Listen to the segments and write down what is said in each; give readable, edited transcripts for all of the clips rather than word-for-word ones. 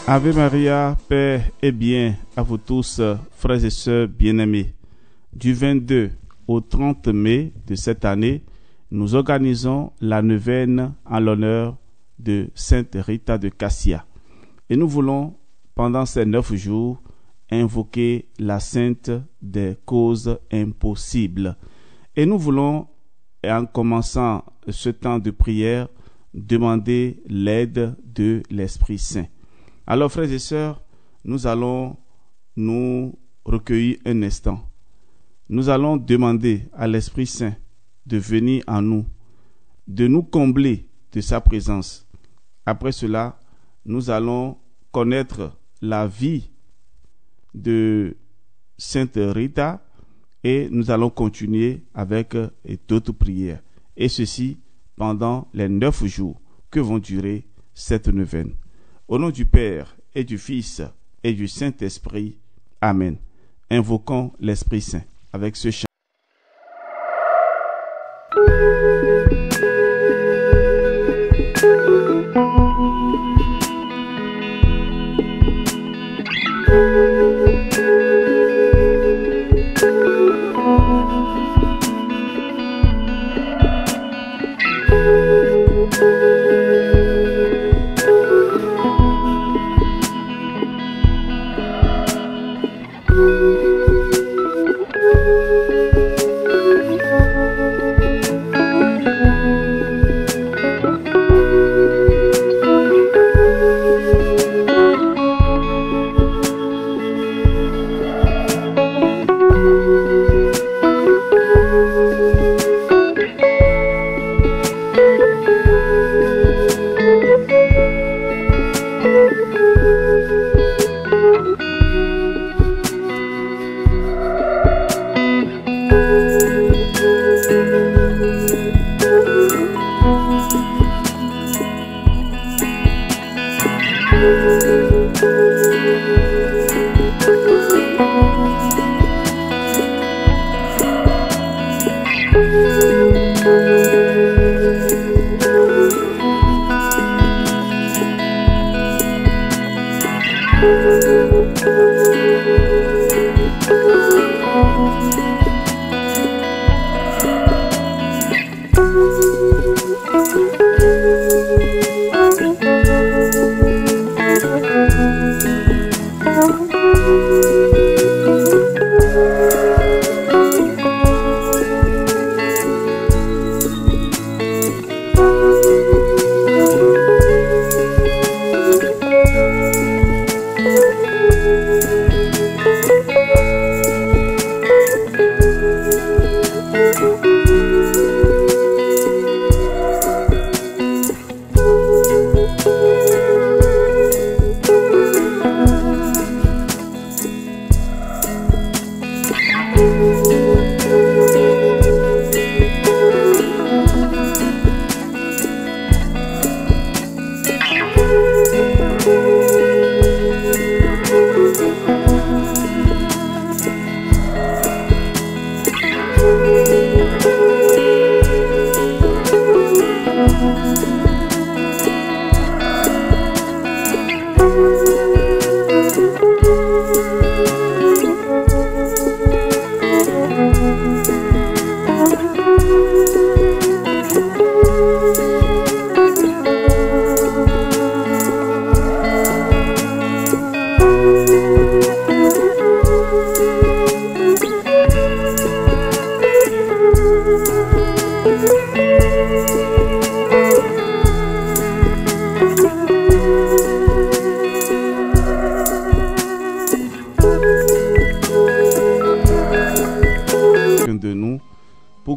Ave Maria, paix et bien à vous tous, frères et sœurs bien-aimés. Du 22 au 30 mai de cette année, nous organisons la neuvaine en l'honneur de Sainte Rita de Cassia. Et nous voulons, pendant ces 9 jours, invoquer la Sainte des causes impossibles. Et nous voulons, en commençant ce temps de prière, demander l'aide de l'Esprit Saint. Alors, frères et sœurs, nous allons nous recueillir un instant. Nous allons demander à l'Esprit Saint de venir en nous, de nous combler de sa présence. Après cela, nous allons connaître la vie de Sainte Rita et nous allons continuer avec d'autres prières. Et ceci pendant les 9 jours que vont durer cette neuvaine. Au nom du Père et du Fils et du Saint-Esprit. Amen. Invoquons l'Esprit Saint avec ce chant.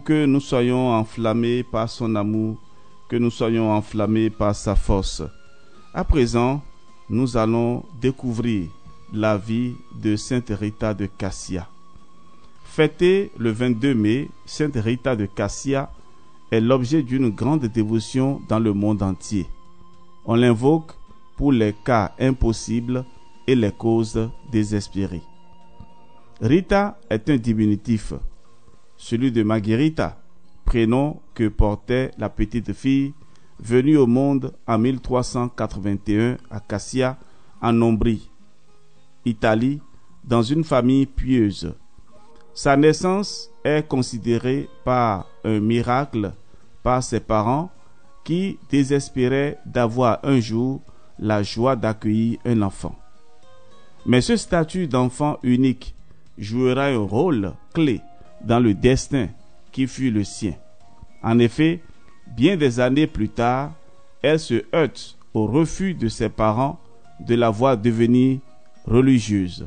Que nous soyons enflammés par son amour, que nous soyons enflammés par sa force. À présent, nous allons découvrir la vie de Sainte Rita de Cassia. Fêtée le 22 mai, Sainte Rita de Cassia est l'objet d'une grande dévotion dans le monde entier. On l'invoque pour les cas impossibles et les causes désespérées. Rita est un diminutif, celui de Margherita, prénom que portait la petite fille venue au monde en 1381 à Cassia en Ombrie, Italie, dans une famille pieuse. Sa naissance est considérée par un miracle par ses parents qui désespéraient d'avoir un jour la joie d'accueillir un enfant. Mais ce statut d'enfant unique jouera un rôle clé dans le destin qui fut le sien. En effet, bien des années plus tard, elle se heurte au refus de ses parents de la voir devenir religieuse,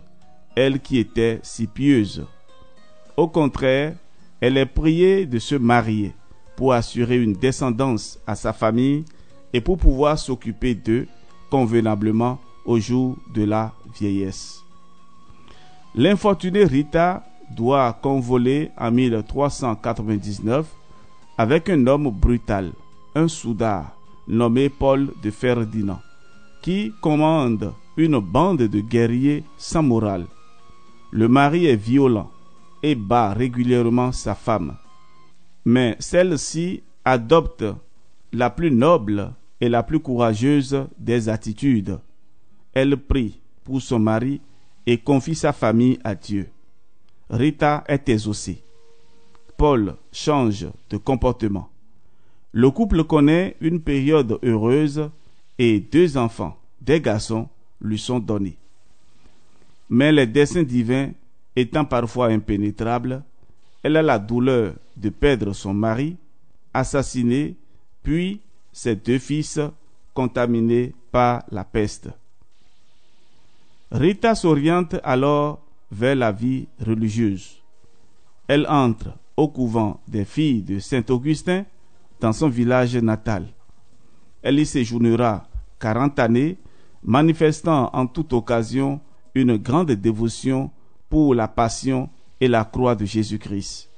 elle qui était si pieuse. Au contraire, elle est priée de se marier pour assurer une descendance à sa famille et pour pouvoir s'occuper d'eux convenablement au jour de la vieillesse. L'infortunée Rita doit convoler en 1399 avec un homme brutal, un soudard nommé Paul de Ferdinand, qui commande une bande de guerriers sans morale. Le mari est violent et bat régulièrement sa femme, mais celle-ci adopte la plus noble et la plus courageuse des attitudes. Elle prie pour son mari et confie sa famille à Dieu. Rita est exaucée. Paul change de comportement. Le couple connaît une période heureuse et 2 enfants, des garçons, lui sont donnés. Mais les desseins divins étant parfois impénétrables, elle a la douleur de perdre son mari, assassiné, puis ses 2 fils contaminés par la peste. Rita s'oriente alors vers la vie religieuse. Elle entre au couvent des filles de Saint-Augustin dans son village natal. Elle y séjournera 40 années, manifestant en toute occasion une grande dévotion pour la passion et la croix de Jésus-Christ.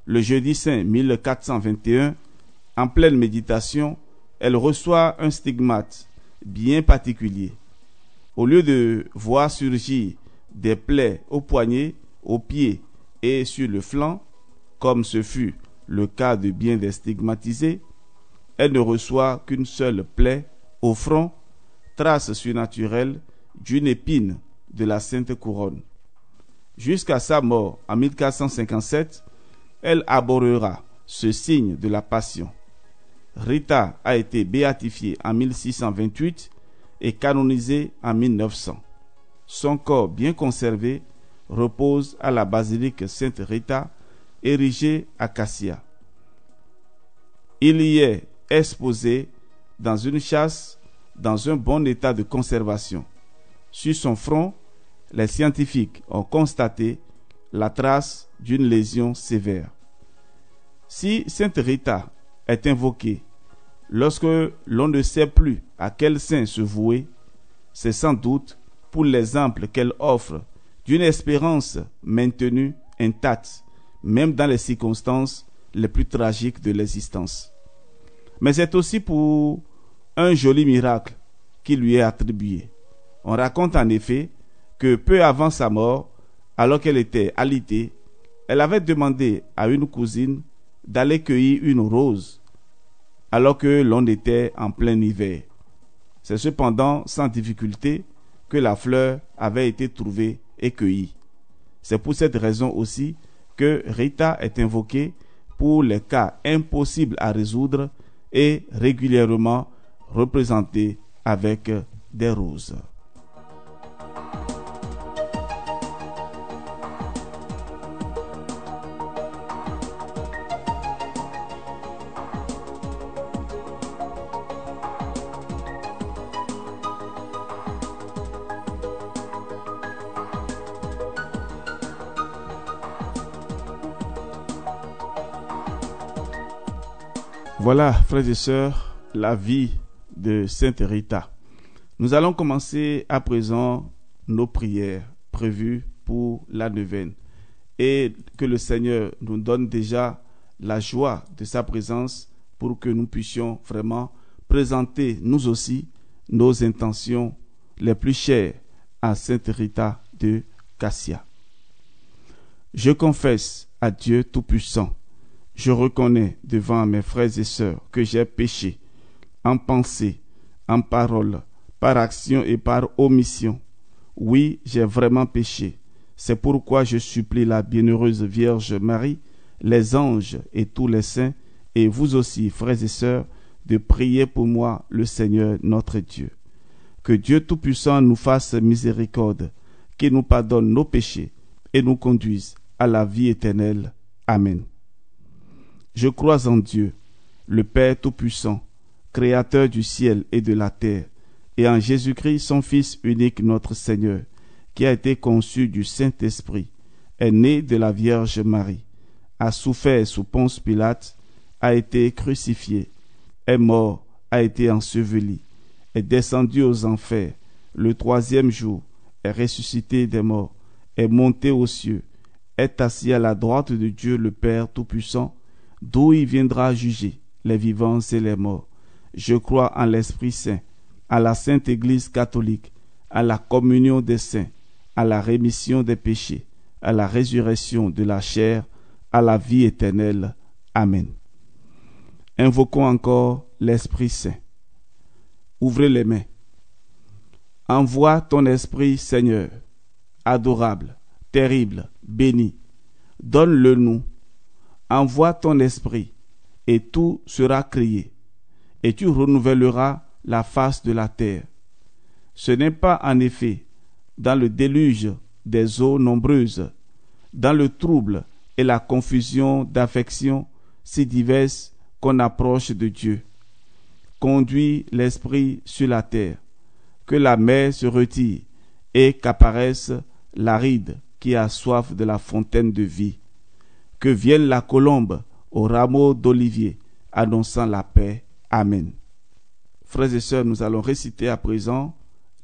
Le jeudi saint 1421, en pleine méditation, elle reçoit un stigmate bien particulier. Au lieu de voir surgir des plaies aux poignets, aux pieds et sur le flanc, comme ce fut le cas de bien des stigmatisés, elle ne reçoit qu'une seule plaie au front, trace surnaturelle d'une épine de la Sainte Couronne. Jusqu'à sa mort en 1457, elle abhorrera ce signe de la Passion. Rita a été béatifiée en 1628 et canonisée en 1900. Son corps bien conservé repose à la basilique Sainte-Rita, érigée à Cassia. Il y est exposé dans une châsse dans un bon état de conservation. Sur son front, les scientifiques ont constaté la trace d'une lésion sévère. Si Sainte Rita est invoquée lorsque l'on ne sait plus à quel saint se vouer, c'est sans doute pour l'exemple qu'elle offre d'une espérance maintenue intacte, même dans les circonstances les plus tragiques de l'existence. Mais c'est aussi pour un joli miracle qui lui est attribué. On raconte en effet que peu avant sa mort, alors qu'elle était alitée, elle avait demandé à une cousine d'aller cueillir une rose, alors que l'on était en plein hiver. C'est cependant sans difficulté que la fleur avait été trouvée et cueillie. C'est pour cette raison aussi que Rita est invoquée pour les cas impossibles à résoudre et régulièrement représentée avec des roses. Voilà, frères et sœurs, la vie de Sainte Rita. Nous allons commencer à présent nos prières prévues pour la neuvaine et que le Seigneur nous donne déjà la joie de sa présence pour que nous puissions vraiment présenter nous aussi nos intentions les plus chères à Sainte Rita de Cassia. Je confesse à Dieu Tout-Puissant, je reconnais devant mes frères et sœurs que j'ai péché en pensée, en parole, par action et par omission. Oui, j'ai vraiment péché. C'est pourquoi je supplie la bienheureuse Vierge Marie, les anges et tous les saints, et vous aussi, frères et sœurs, de prier pour moi, le Seigneur notre Dieu. Que Dieu Tout-Puissant nous fasse miséricorde, qu'il nous pardonne nos péchés et nous conduise à la vie éternelle. Amen. Je crois en Dieu, le Père Tout-Puissant, Créateur du ciel et de la terre, et en Jésus-Christ, son Fils unique, notre Seigneur, qui a été conçu du Saint-Esprit, est né de la Vierge Marie, a souffert sous Ponce Pilate, a été crucifié, est mort, a été enseveli, est descendu aux enfers, le troisième jour, est ressuscité des morts, est monté aux cieux, est assis à la droite de Dieu le Père Tout-Puissant, d'où il viendra juger les vivants et les morts. Je crois en l'Esprit Saint, à la Sainte Église catholique, à la communion des saints, à la rémission des péchés, à la résurrection de la chair, à la vie éternelle. Amen. Invoquons encore l'Esprit Saint. Ouvrez les mains. Envoie ton Esprit, Seigneur, adorable, terrible, béni. Donne-le nous. Envoie ton Esprit, et tout sera créé, et tu renouvelleras la face de la terre. Ce n'est pas en effet dans le déluge des eaux nombreuses, dans le trouble et la confusion d'affections si diverses qu'on approche de Dieu. Conduis l'Esprit sur la terre, que la mer se retire et qu'apparaisse l'aride qui a soif de la fontaine de vie. Que vienne la colombe au rameau d'olivier, annonçant la paix. Amen. Frères et sœurs, nous allons réciter à présent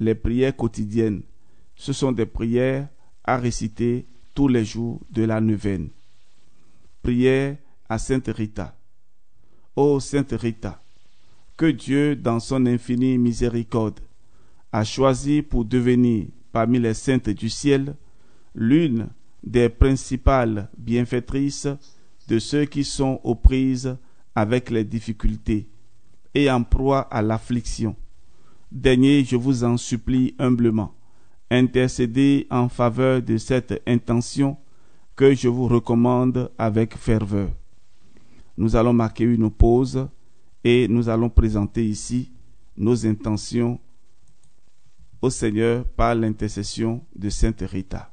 les prières quotidiennes. Ce sont des prières à réciter tous les jours de la neuvaine. Prière à Sainte Rita. Ô Sainte Rita, que Dieu, dans son infinie miséricorde, a choisi pour devenir, parmi les saintes du ciel, l'une des principales bienfaitrices de ceux qui sont aux prises avec les difficultés et en proie à l'affliction. Daignez, je vous en supplie humblement, intercédez en faveur de cette intention que je vous recommande avec ferveur. Nous allons marquer une pause et nous allons présenter ici nos intentions au Seigneur par l'intercession de Sainte Rita.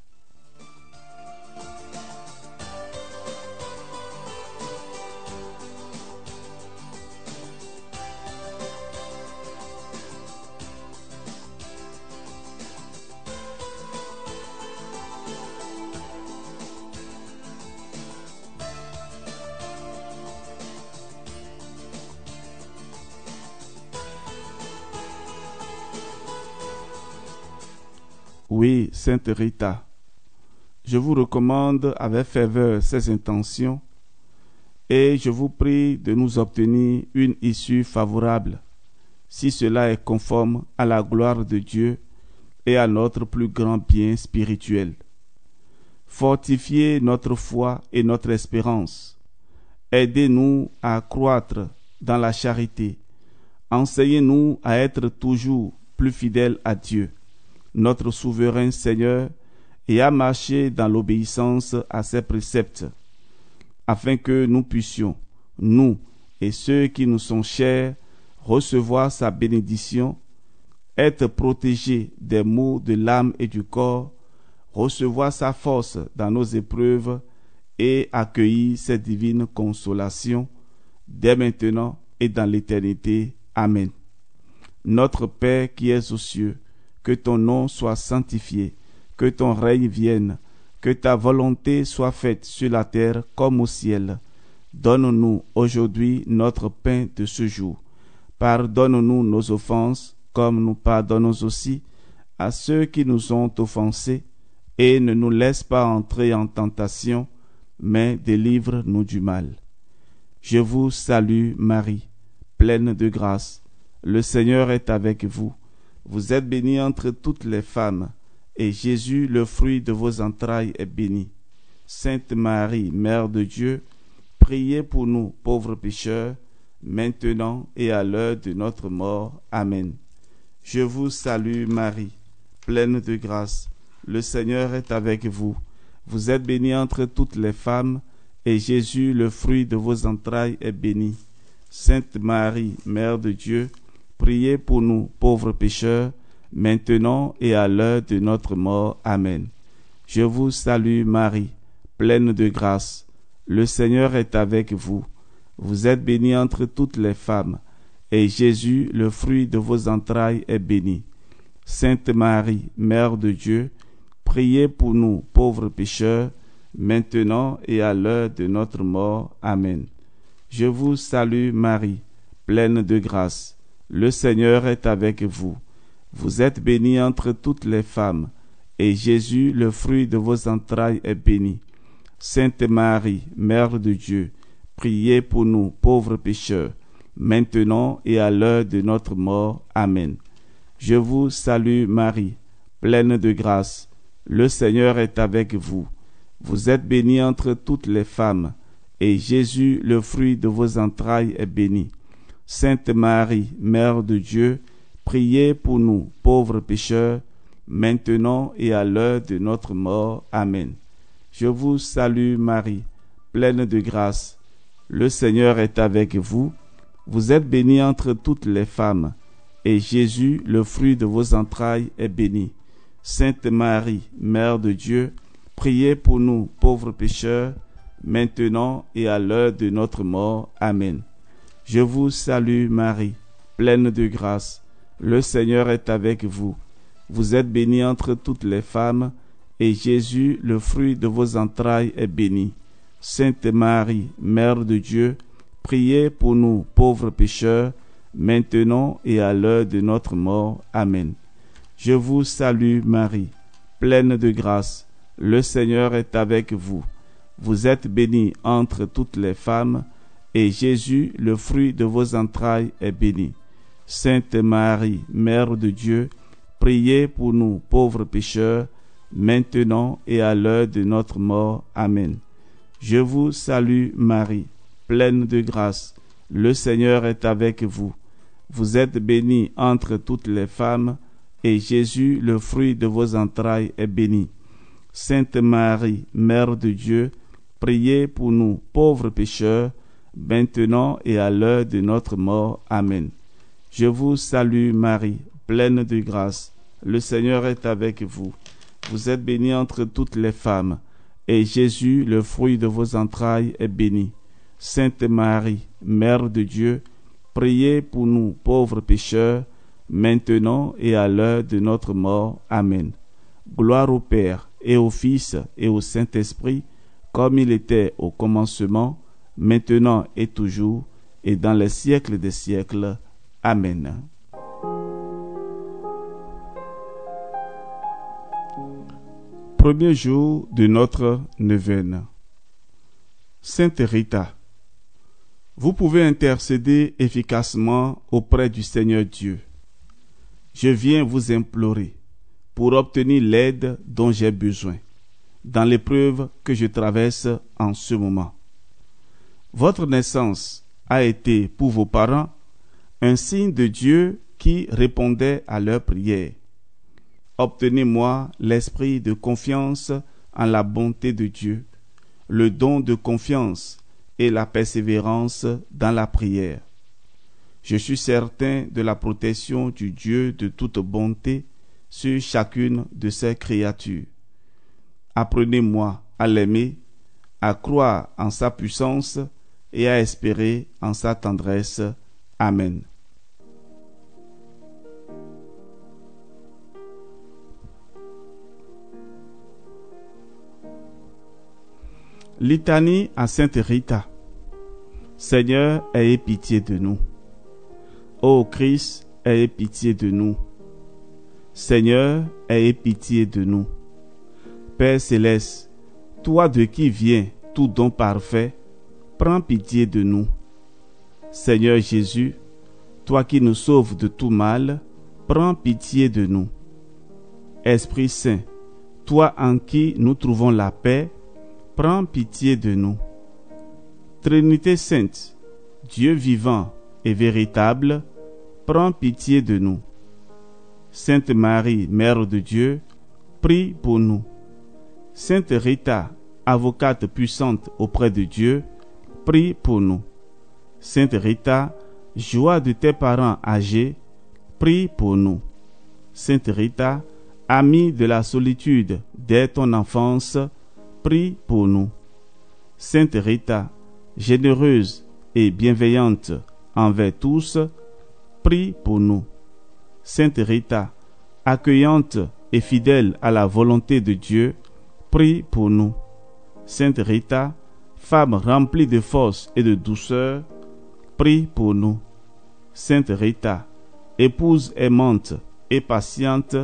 Oui, Sainte Rita, je vous recommande avec ferveur ces intentions et je vous prie de nous obtenir une issue favorable, si cela est conforme à la gloire de Dieu et à notre plus grand bien spirituel. Fortifiez notre foi et notre espérance. Aidez-nous à croître dans la charité. Enseignez-nous à être toujours plus fidèles à Dieu, notre souverain Seigneur, et à marcher dans l'obéissance à ses préceptes, afin que nous puissions, nous et ceux qui nous sont chers, recevoir sa bénédiction, être protégés des maux de l'âme et du corps, recevoir sa force dans nos épreuves et accueillir ses divines consolations, dès maintenant et dans l'éternité. Amen. Notre Père qui es aux cieux, que ton nom soit sanctifié, que ton règne vienne, que ta volonté soit faite sur la terre comme au ciel. Donne-nous aujourd'hui notre pain de ce jour. Pardonne-nous nos offenses, comme nous pardonnons aussi à ceux qui nous ont offensés, et ne nous laisse pas entrer en tentation, mais délivre-nous du mal. Je vous salue Marie, pleine de grâce. Le Seigneur est avec vous. Vous êtes bénie entre toutes les femmes, et Jésus, le fruit de vos entrailles, est béni. Sainte Marie, Mère de Dieu, priez pour nous, pauvres pécheurs, maintenant et à l'heure de notre mort. Amen. Je vous salue Marie, pleine de grâce. Le Seigneur est avec vous. Vous êtes bénie entre toutes les femmes, et Jésus, le fruit de vos entrailles, est béni. Sainte Marie, Mère de Dieu, priez pour nous, pauvres pécheurs, maintenant et à l'heure de notre mort. Amen. Je vous salue Marie, pleine de grâce. Le Seigneur est avec vous. Vous êtes bénie entre toutes les femmes, et Jésus, le fruit de vos entrailles, est béni. Sainte Marie, Mère de Dieu, priez pour nous, pauvres pécheurs, maintenant et à l'heure de notre mort. Amen. Je vous salue Marie, pleine de grâce. Le Seigneur est avec vous. Vous êtes bénie entre toutes les femmes, et Jésus, le fruit de vos entrailles, est béni. Sainte Marie, Mère de Dieu, priez pour nous, pauvres pécheurs, maintenant et à l'heure de notre mort. Amen. Je vous salue Marie, pleine de grâce. Le Seigneur est avec vous. Vous êtes bénie entre toutes les femmes, et Jésus, le fruit de vos entrailles, est béni. Sainte Marie, Mère de Dieu, priez pour nous, pauvres pécheurs, maintenant et à l'heure de notre mort. Amen. Je vous salue Marie, pleine de grâce. Le Seigneur est avec vous. Vous êtes bénie entre toutes les femmes, et Jésus, le fruit de vos entrailles, est béni. Sainte Marie, Mère de Dieu, priez pour nous, pauvres pécheurs, maintenant et à l'heure de notre mort. Amen. Je vous salue Marie, pleine de grâce. Le Seigneur est avec vous. Vous êtes bénie entre toutes les femmes, et Jésus, le fruit de vos entrailles, est béni. Sainte Marie, Mère de Dieu, priez pour nous, pauvres pécheurs, maintenant et à l'heure de notre mort. Amen. Je vous salue Marie, pleine de grâce. Le Seigneur est avec vous. Vous êtes bénie entre toutes les femmes, et Jésus, le fruit de vos entrailles, est béni. Sainte Marie, Mère de Dieu, priez pour nous, pauvres pécheurs, maintenant et à l'heure de notre mort. Amen. Je vous salue Marie, pleine de grâce. Le Seigneur est avec vous. Vous êtes bénie entre toutes les femmes, et Jésus, le fruit de vos entrailles, est béni. Sainte Marie, Mère de Dieu, priez pour nous, pauvres pécheurs, maintenant et à l'heure de notre mort. Amen. Je vous salue Marie, pleine de grâce. Le Seigneur est avec vous. Vous êtes bénie entre toutes les femmes, et Jésus, le fruit de vos entrailles, est béni. Sainte Marie, Mère de Dieu, priez pour nous, pauvres pécheurs, maintenant et à l'heure de notre mort. Amen. Gloire au Père, et au Fils, et au Saint-Esprit, comme il était au commencement, maintenant et toujours, et dans les siècles des siècles. Amen. Premier jour de notre neuvaine. Sainte Rita, vous pouvez intercéder efficacement auprès du Seigneur Dieu. Je viens vous implorer pour obtenir l'aide dont j'ai besoin dans l'épreuve que je traverse en ce moment. Votre naissance a été pour vos parents un signe de Dieu qui répondait à leurs prières. Obtenez-moi l'esprit de confiance en la bonté de Dieu, le don de confiance et la persévérance dans la prière. Je suis certain de la protection du Dieu de toute bonté sur chacune de ses créatures. Apprenez-moi à l'aimer, à croire en sa puissance et à espérer en sa tendresse. Amen. Litanie à Sainte Rita. Seigneur, ayez pitié de nous. Ô Christ, ayez pitié de nous. Seigneur, ayez pitié de nous. Père céleste, toi de qui vient tout don parfait, prends pitié de nous. Seigneur Jésus, toi qui nous sauves de tout mal, prends pitié de nous. Esprit Saint, toi en qui nous trouvons la paix, prends pitié de nous. Trinité Sainte, Dieu vivant et véritable, prends pitié de nous. Sainte Marie, Mère de Dieu, prie pour nous. Sainte Rita, avocate puissante auprès de Dieu, prie pour nous. Sainte Rita, joie de tes parents âgés, prie pour nous. Sainte Rita, amie de la solitude dès ton enfance, prie pour nous. Sainte Rita, généreuse et bienveillante envers tous, prie pour nous. Sainte Rita, accueillante et fidèle à la volonté de Dieu, prie pour nous. Sainte Rita, femme remplie de force et de douceur, prie pour nous. Sainte Rita, épouse aimante et patiente,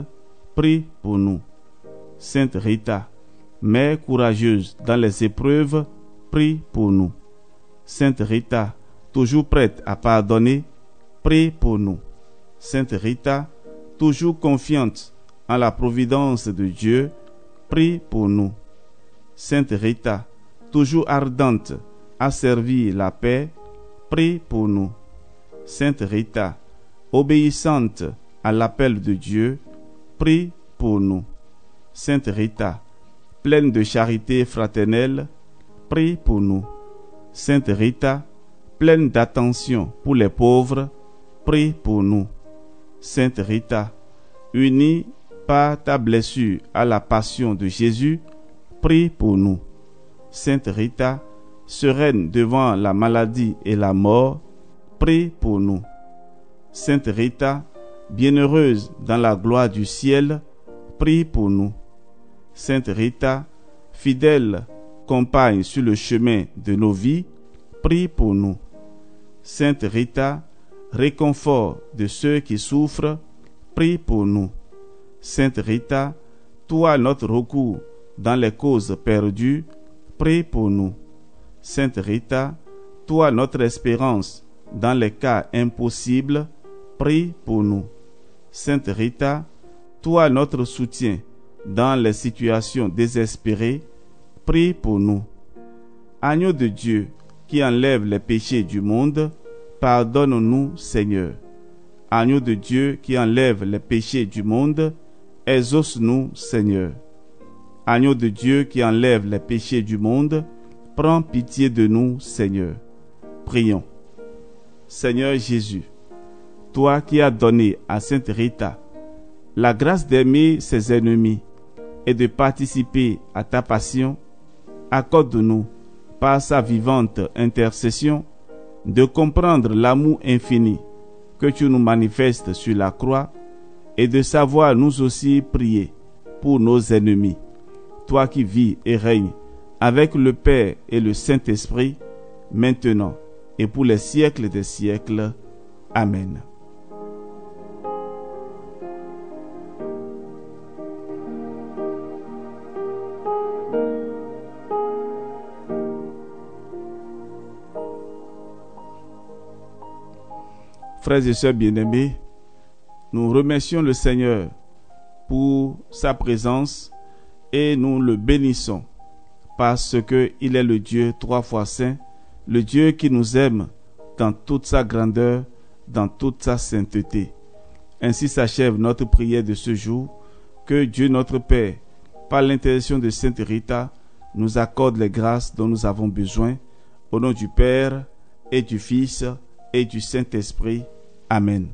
prie pour nous. Sainte Rita, mère courageuse dans les épreuves, prie pour nous. Sainte Rita, toujours prête à pardonner, prie pour nous. Sainte Rita, toujours confiante en la providence de Dieu, prie pour nous. Sainte Rita, toujours ardente à servir la paix, prie pour nous. Sainte Rita, obéissante à l'appel de Dieu, prie pour nous. Sainte Rita, pleine de charité fraternelle, prie pour nous. Sainte Rita, pleine d'attention pour les pauvres, prie pour nous. Sainte Rita, unie par ta blessure à la passion de Jésus, prie pour nous. Sainte Rita, sereine devant la maladie et la mort, prie pour nous. Sainte Rita, bienheureuse dans la gloire du ciel, prie pour nous. Sainte Rita, fidèle compagne sur le chemin de nos vies, prie pour nous. Sainte Rita, réconfort de ceux qui souffrent, prie pour nous. Sainte Rita, toi notre recours dans les causes perdues, prie pour nous. Sainte Rita, toi notre espérance dans les cas impossibles, prie pour nous. Sainte Rita, toi notre soutien dans les situations désespérées, prie pour nous. Agneau de Dieu qui enlève les péchés du monde, pardonne-nous, Seigneur. Agneau de Dieu qui enlève les péchés du monde, exauce-nous, Seigneur. Agneau de Dieu qui enlève les péchés du monde, prends pitié de nous, Seigneur. Prions. Seigneur Jésus, toi qui as donné à Sainte Rita la grâce d'aimer ses ennemis et de participer à ta passion, accorde-nous, par sa vivante intercession, de comprendre l'amour infini que tu nous manifestes sur la croix et de savoir nous aussi prier pour nos ennemis. Toi qui vis et règnes avec le Père et le Saint-Esprit, maintenant et pour les siècles des siècles. Amen. Frères et sœurs bien-aimés, nous remercions le Seigneur pour sa présence et nous le bénissons parce qu'il est le Dieu trois fois saint, le Dieu qui nous aime dans toute sa grandeur, dans toute sa sainteté. Ainsi s'achève notre prière de ce jour. Que Dieu notre Père, par l'intercession de Sainte Rita, nous accorde les grâces dont nous avons besoin. Au nom du Père et du Fils et du Saint-Esprit. Amen.